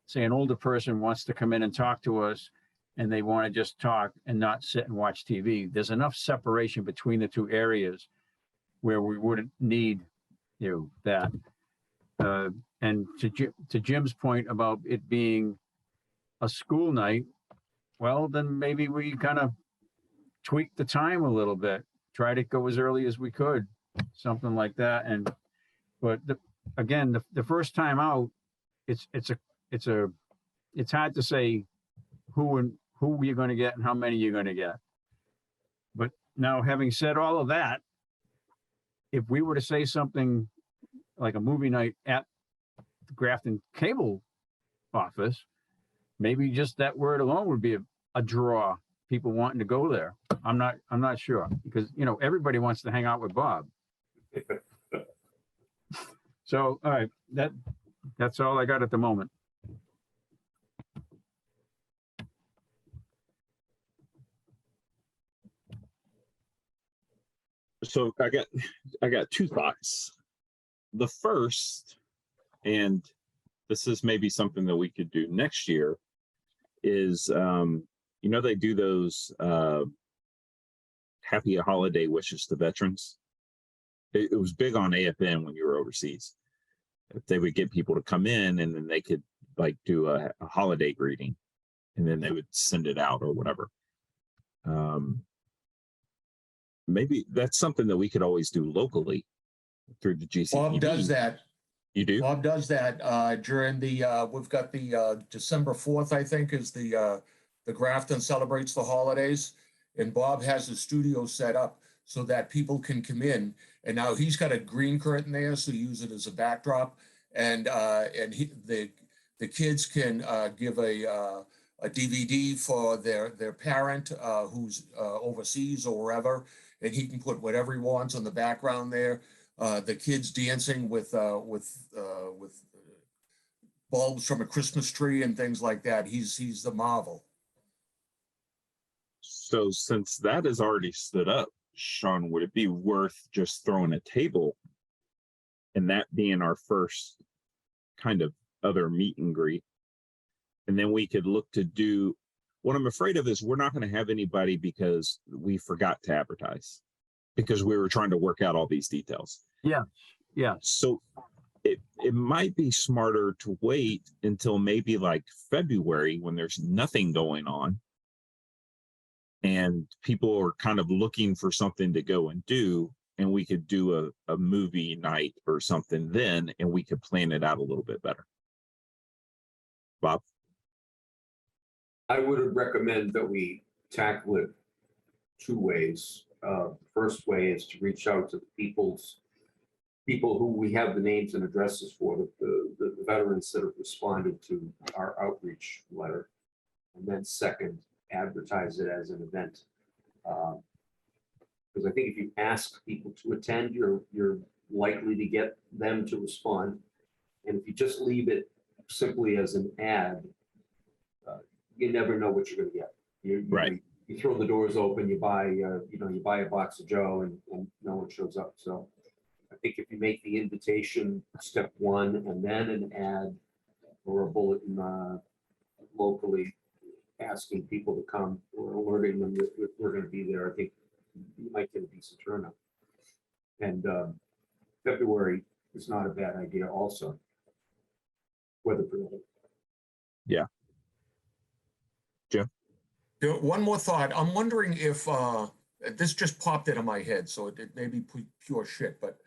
say an older person wants to come in and talk to us and they want to just talk and not sit and watch TV, there's enough separation between the two areas where we wouldn't need, that. And to Jim's point about it being a school night, well, then maybe we kind of tweak the time a little bit, try to go as early as we could, something like that. But again, the first time out, it's hard to say who you're going to get and how many you're going to get. But now, having said all of that, if we were to say something like a movie night at the Grafton Cable office, maybe just that word alone would be a draw. People wanting to go there. I'm not sure, because everybody wants to hang out with Bob. So, all right, that's all I got at the moment. So I got two thoughts. The first, and this is maybe something that we could do next year, is they do those happy holiday wishes to veterans. It was big on AFN when you were overseas. If they would get people to come in, and then they could like do a holiday greeting, and then they would send it out or whatever. Maybe that's something that we could always do locally through the GCPD. Bob does that. You do? Bob does that during the, we've got the December 4th, I think, is the Grafton celebrates the holidays. And Bob has the studio set up so that people can come in. And now he's got a green curtain there, so use it as a backdrop. And the kids can give a DVD for their parent who's overseas or wherever, and he can put whatever he wants on the background there. The kids dancing with bulbs from a Christmas tree and things like that. He's the marvel. So since that is already stood up, Sean, would it be worth just throwing a table and that being our first kind of other meet and greet? And then we could look to do, what I'm afraid of is we're not going to have anybody because we forgot to advertise, because we were trying to work out all these details. Yeah. So it might be smarter to wait until maybe like February, when there's nothing going on and people are kind of looking for something to go and do, and we could do a movie night or something then, and we could plan it out a little bit better. Bob? I would recommend that we tackle it two ways. First way is to reach out to the people who we have the names and addresses for, the veterans that have responded to our outreach letter. And then second, advertise it as an event. Because I think if you ask people to attend, you're likely to get them to respond. And if you just leave it simply as an ad, you never know what you're going to get. Right. You throw the doors open, you buy a box of Joe, and no one shows up. So I think if you make the invitation step one, and then an ad or a bulletin locally asking people to come or alerting them that we're going to be there, I think you might get a decent turnout. And February is not a bad idea also, weather permitting. Yeah. Jim? One more thought. I'm wondering if this just popped into my head, so it may be pure shit, but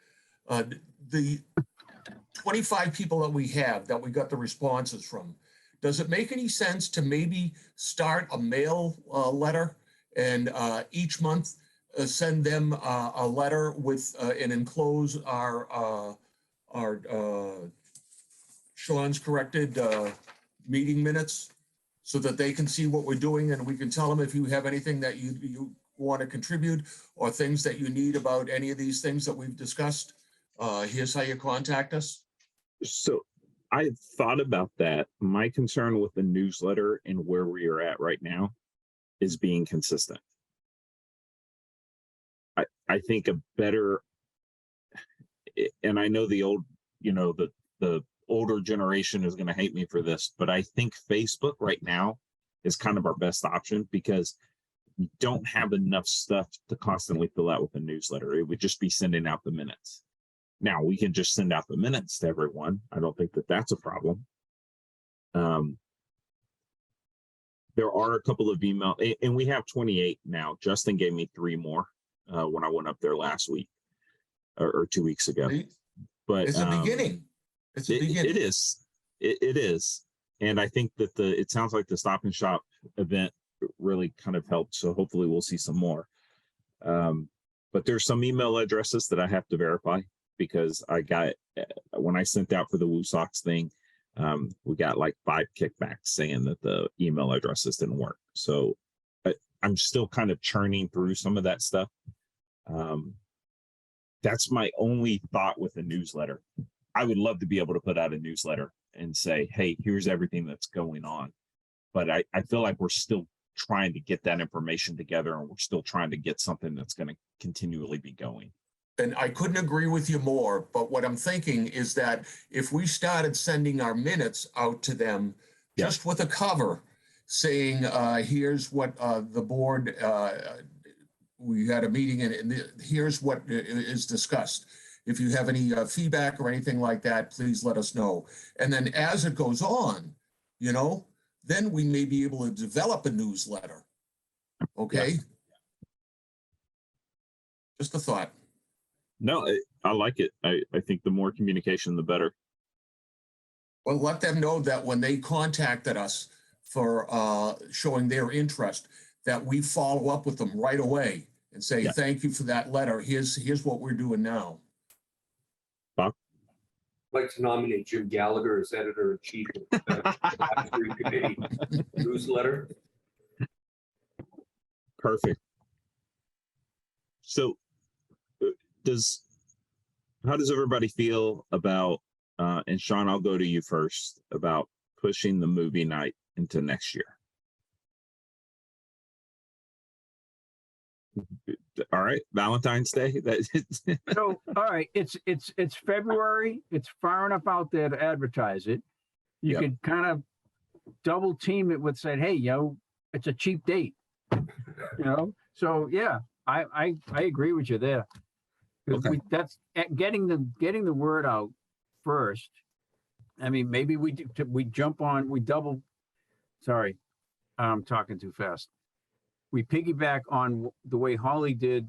the 25 people that we got the responses from, does it make any sense to maybe start a mail letter and each month send them a letter with and enclose our Sean's corrected meeting minutes, so that they can see what we're doing, and we can tell them if you have anything that you want to contribute or things that you need about any of these things that we've discussed. Here's how you contact us. So I thought about that. My concern with the newsletter and where we are at right now is being consistent. I think a better, and I know the old, the older generation is going to hate me for this, but I think Facebook right now is kind of our best option, because we don't have enough stuff to constantly fill out with a newsletter. It would just be sending out the minutes. Now we can just send out the minutes to everyone. I don't think that that's a problem. there are a couple of email, and we have 28 now. Justin gave me 3 more when I went up there last week or 2 weeks ago. See? But It's a beginning. It's a beginning. it is. It is. And I think that it sounds like the Stop and Shop event really kind of helped. So hopefully we'll see some more. But there's some email addresses that I have to verify because I got, when I sent out for the Woo Sox thing, we got like 5 kickbacks saying that the email addresses didn't work. So I'm still kind of churning through some of that stuff. That's my only thought with a newsletter. I would love to be able to put out a newsletter and say, hey, here's everything that's going on. But I feel like we're still trying to get that information together, and we're still trying to get something that's going to continually be going. And I couldn't agree with you more, but what I'm thinking is that if we started sending our minutes out to them, Yeah. just with a cover saying, here's what the board, we had a meeting and here's what is discussed. If you have any feedback or anything like that, please let us know. And then as it goes on, you know, then we may be able to develop a newsletter. Okay? Just a thought. No, I like it. I think the more communication, the better. Well, let them know that when they contacted us for showing their interest, that we follow up with them right away and say, Yeah. thank you for that letter. Here's what we're doing now. I'd like to nominate Jim Gallagher as editor-in-chief of the Advisory Committee newsletter. Perfect. So how does everybody feel about, and Sean, I'll go to you first, about pushing the movie night into next year? All right, Valentine's Day. So, all right, it's February. It's far enough out there to advertise it. You Yep. could kind of double team it with saying, hey, it's a cheap date. So yeah, I agree with you there. 'Cause Okay. that's getting the word out first. I mean, maybe we jump on, sorry, I'm talking too fast. We piggyback on the way Holly did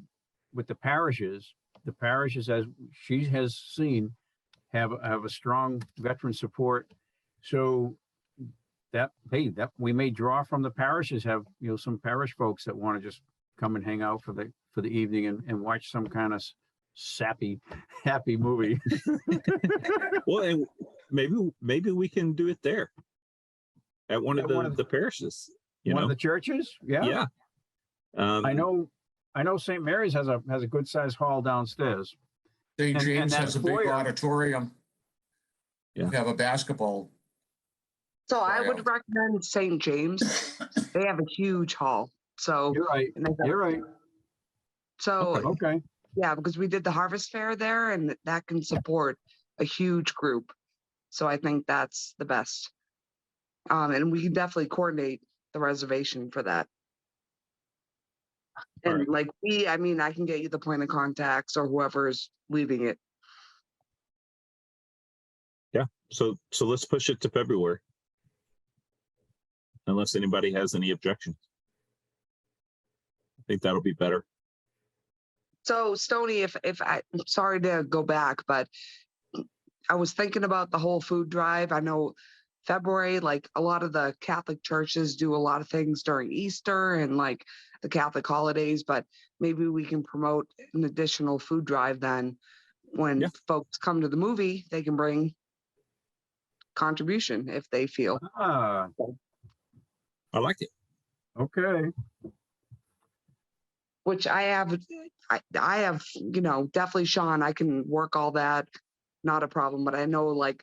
with the parishes. The parishes, as she has seen, have a strong veteran support. So that we may draw from the parishes, have some parish folks that want to just come and hang out for the evening and watch some kind of sappy, happy movie. Well, and maybe we can do it there at one of the parishes. One of the churches, Yeah. I know St. Mary's has a good sized hall downstairs. St. And James that has a big foyer- auditorium. Yeah. We have a basketball. So I Sorry, would recommend St. James. They have a huge hall. So, You're right. and they've got- You're right. so Okay. yeah, because we did the harvest fair there and that can support a huge group. So I think that's the best. And we can definitely coordinate the reservation for that. All And right. I can get you the point of contacts or whoever's leading it. So let's push it to February. Unless anybody has any objections. I think that'll be better. So Stony, if I'm sorry to go back, but I was thinking about the whole food drive. I know February, like a lot of the Catholic churches do a lot of things during Easter and like the Catholic holidays, but maybe we can promote an additional food drive then. When Yeah. folks come to the movie, they can bring contribution if they feel. Ah, I like it. okay. Which I have, definitely Sean, I can work all that, not a problem. But I know like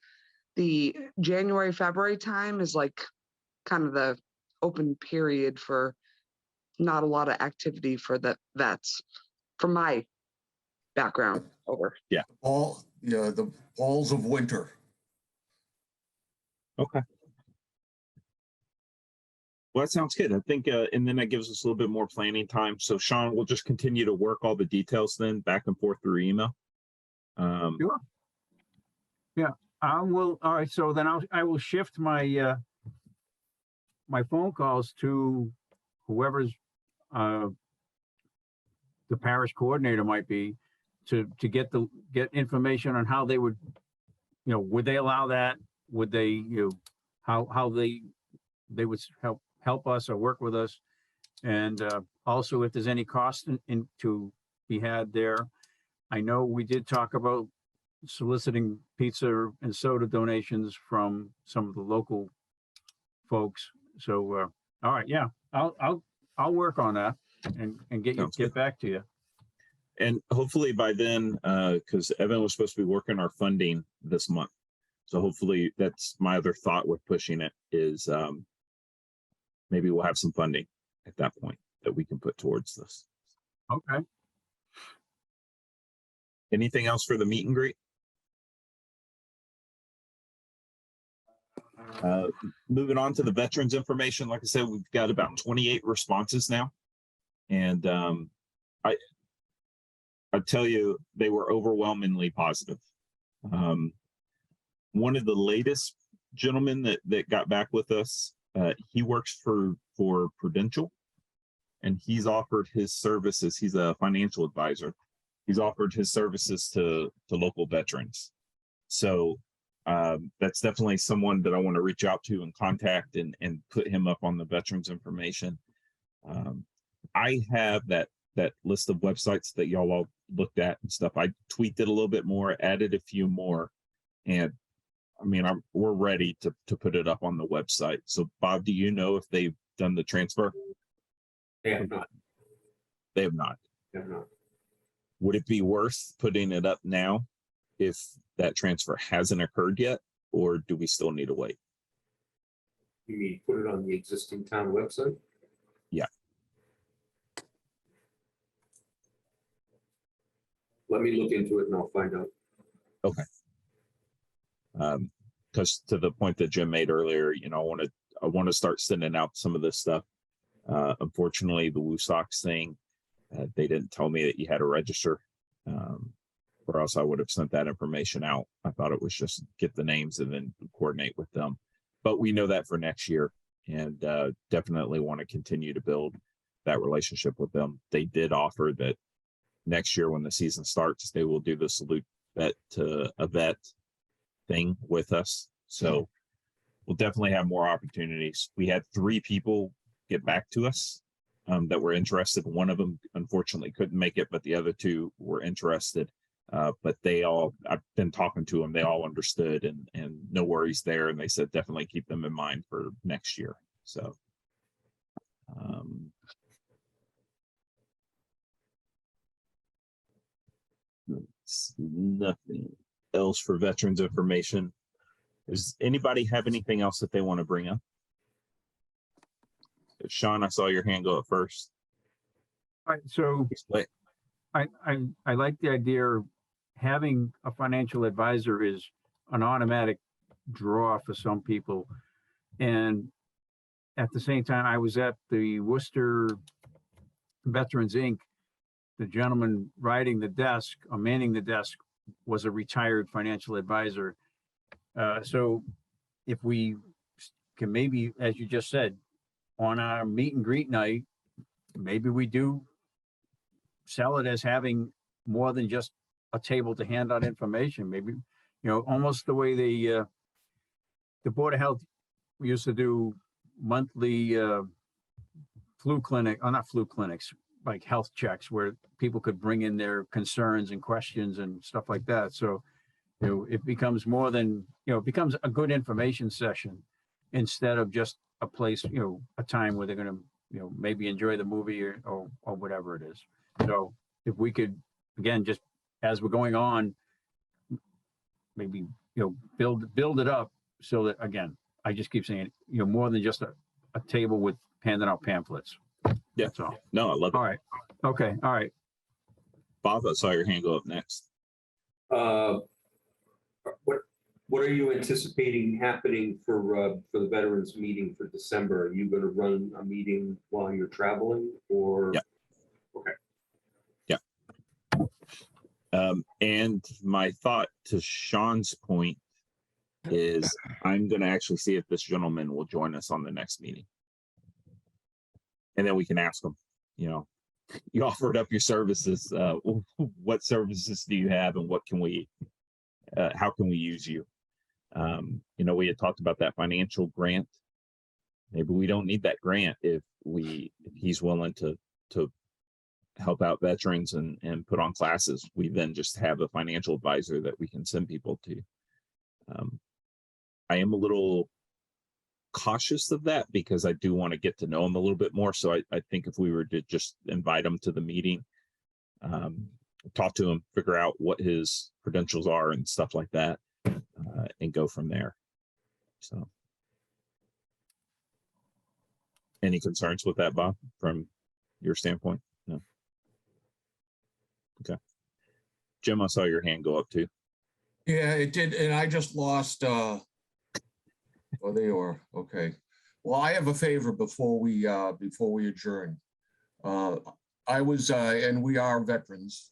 the January, February time is like kind of the open period for not a lot of activity for the vets from my background over. The balls of winter. Okay. Well, that sounds good. I think, and then that gives us a little bit more planning time. So Sean, we'll just continue to work all the details then back and forth through email. Sure. Yeah, I will. All right. So then I will shift my my phone calls to whoever's the parish coordinator might be to get information on how they would, would they allow that? Would they, how they would help us or work with us? And also if there's any cost in to be had there. I know we did talk about soliciting pizza and soda donations from some of the local folks. So, all right, yeah, I'll work on that and Sounds good. get back to you. And hopefully by then, because Evan was supposed to be working our funding this month. So hopefully that's my other thought with pushing it is maybe we'll have some funding at that point that we can put towards this. Okay. Anything else for the meet and greet? Moving on to the veterans information, like I said, we've got about 28 responses now. And I tell you, they were overwhelmingly positive. One of the latest gentlemen that got back with us, he works for Prudential, and he's offered his services. He's a financial advisor. He's offered his services to local veterans. So that's definitely someone that I want to reach out to and contact and put him up on the veterans information. I have that list of websites that y'all all looked at and stuff. I tweaked it a little bit more, added a few more, and I mean, we're ready to put it up on the website. So Bob, do you know if they've done the transfer? They have not. They have not. They have not. Would it be worth putting it up now if that transfer hasn't occurred yet, or do we still need to wait? You mean put it on the existing town website? Yeah. Let me look into it and I'll find out. Okay. Because to the point that Jim made earlier, I want to start sending out some of this stuff. Unfortunately, the Woosocks thing, they didn't tell me that you had to register, or else I would have sent that information out. I thought it was just get the names and then coordinate with them. But we know that for next year, and definitely want to continue to build that relationship with them. They did offer that next year when the season starts, they will do the salute vet to a vet thing with us. So we'll definitely have more opportunities. We had 3 people get back to us that were interested. One of them unfortunately couldn't make it, but the other 2 were interested. But I've been talking to them, they all understood and no worries there. And they said, definitely keep them in mind for next year. So, nothing else for veterans information. Does anybody have anything else that they want to bring up? Sean, I saw your hand go up first. All right, so Wait. I like the idea of having a financial advisor is an automatic draw for some people. And at the same time, I was at the Worcester Veterans Inc. The gentleman riding the desk or manning the desk was a retired financial advisor. So if we can maybe, as you just said, on our meet and greet night, maybe we do sell it as having more than just a table to hand out information. Maybe, almost the way the Board of Health used to do monthly flu clinic, or not flu clinics, like health checks where people could bring in their concerns and questions and stuff like that. So, it becomes more than, it becomes a good information session instead of just a place, a time where they're going to, maybe enjoy the movie or whatever it is. So if we could, again, just as we're going on, maybe, build it up so that, again, I just keep saying, more than just a table with handing out pamphlets. Yeah. That's all. No, I love it. All right. Okay. All right. Bob, I saw your hand go up next. What are you anticipating happening for the veterans meeting for December? Are you going to run a meeting while you're traveling or? Yeah. Okay. Yeah. And my thought to Sean's point is I'm going to actually see if this gentleman will join us on the next meeting. And then we can ask him, you know, you offered up your services. What services do you have and what can we, how can we use you? You know, we had talked about that financial grant. Maybe we don't need that grant if he's willing to help out veterans and put on classes. We then just have a financial advisor that we can send people to. I am a little cautious of that because I do want to get to know him a little bit more. So I think if we were to just invite him to the meeting, talk to him, figure out what his credentials are and stuff like that, and go from there. So, any concerns with that, Bob, from your standpoint? No. Okay. Jim, I saw your hand go up too. Yeah, it did, and I just lost, oh, there you are, okay. Well, I have a favor before we adjourn. I was, and we are veterans,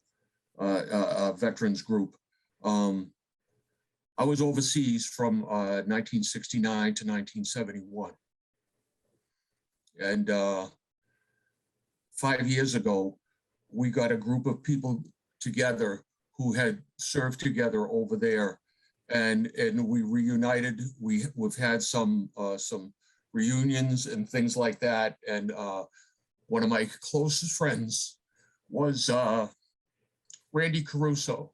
a veterans group. I was overseas from 1969 to 1971. And 5 years ago, we got a group of people together who had served together over there, and we reunited. We've had some reunions and things like that. And one of my closest friends was Randy Caruso,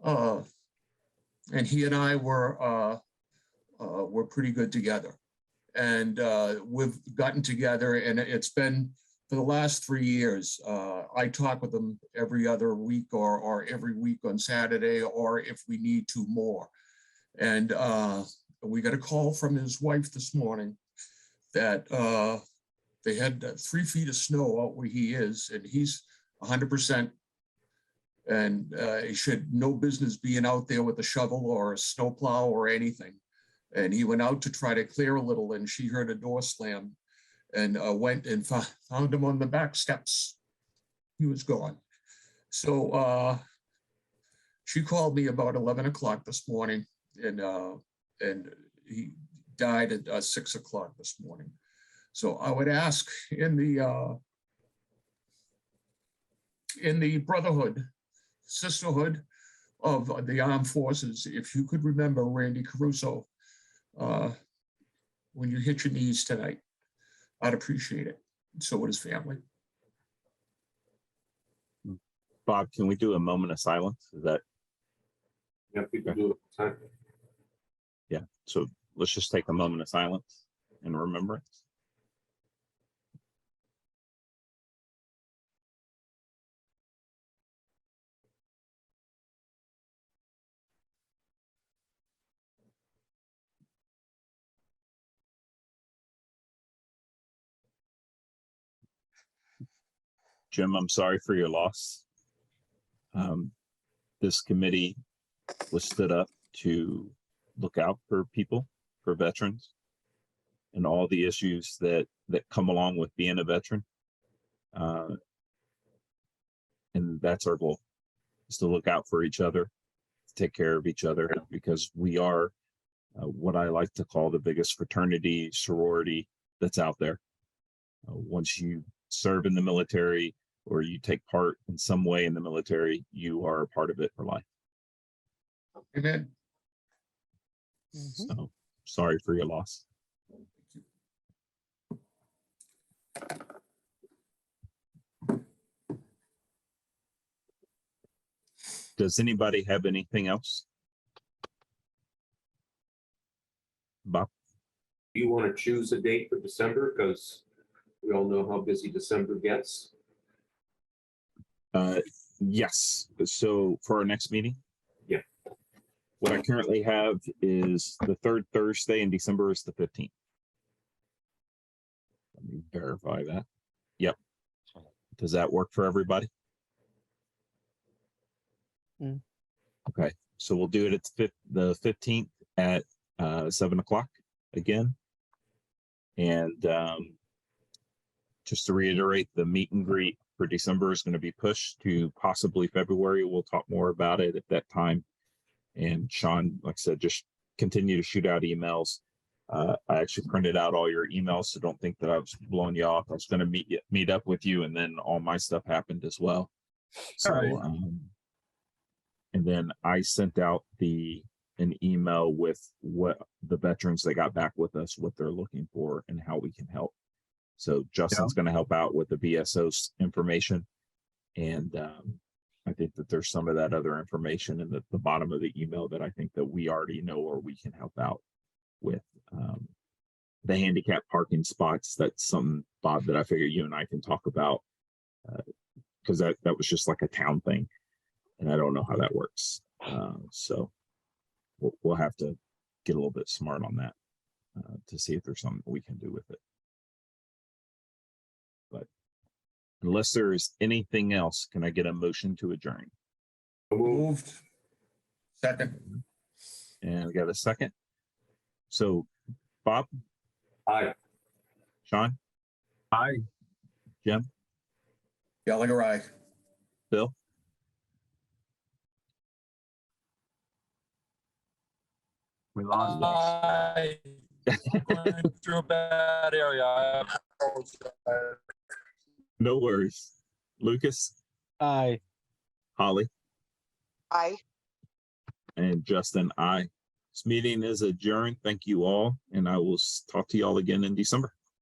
and he and I were pretty good together. And we've gotten together, and it's been for the last 3 years. I talk with him every other week or every week on Saturday, or if we need to more. And we got a call from his wife this morning that they had 3 feet of snow out where he is, and he's 100%. And he should no business being out there with a shovel or a snowplow or anything. And he went out to try to clear a little, and she heard a door slam, and went and found him on the back steps. He was gone. So she called me about 11 o'clock this morning, and he died at 6 o'clock this morning. So I would ask in the brotherhood, sisterhood of the armed forces, if you could remember Randy Caruso when you hit your knees tonight, I'd appreciate it. So would his family. Bob, can we do a moment of silence? Is that? Yeah, people do it all the time. Yeah. So let's just take a moment of silence and remembrance. Jim, I'm sorry for your loss. This committee was stood up to look out for people, for veterans, and all the issues that come along with being a veteran. And that's our goal, is to look out for each other, to take care of each other, because we are what I like to call the biggest fraternity, sorority that's out there. Once you serve in the military or you take part in some way in the military, you are a part of it for life. Amen. So sorry for your loss. Does anybody have anything else? Bob? Do you want to choose a date for December? Because we all know how busy December gets. Yes. So for our next meeting? Yeah. What I currently have is the third Thursday in December is the 15th. Let me verify that. Yep. Does that work for everybody? Mm. Okay. So we'll do it at the 15th at 7 o'clock again. And just to reiterate, the meet and greet for December is going to be pushed to possibly February. We'll talk more about it at that time. And Sean, like I said, just continue to shoot out emails. I actually printed out all your emails, so don't think that I was blowing you off. I was going to meet up with you, and then all my stuff happened as well. So, right. And then I sent out an email with what the veterans that got back with us, what they're looking for, and how we can help. So Justin's going to help out with the VSO's information, and I think that there's some of that other information in the bottom of the email that I think that we already know or we can help out with. The handicap parking spots, that's something, Bob, that I figure you and I can talk about, because that was just like a town thing, and I don't know how that works. So we'll have to get a little bit smart on that to see if there's something we can do with it. But unless there is anything else, can I get a motion to adjourn? Moved. Second. And I got a second. So Bob, Aye. Sean, Aye. Jim, Gallagher, aye. Bill, We lost. Going through a bad area. no worries. Lucas, Aye. Holly, Aye. and Justin, I. This meeting is adjourned. Thank you all, and I will talk to you all again in December.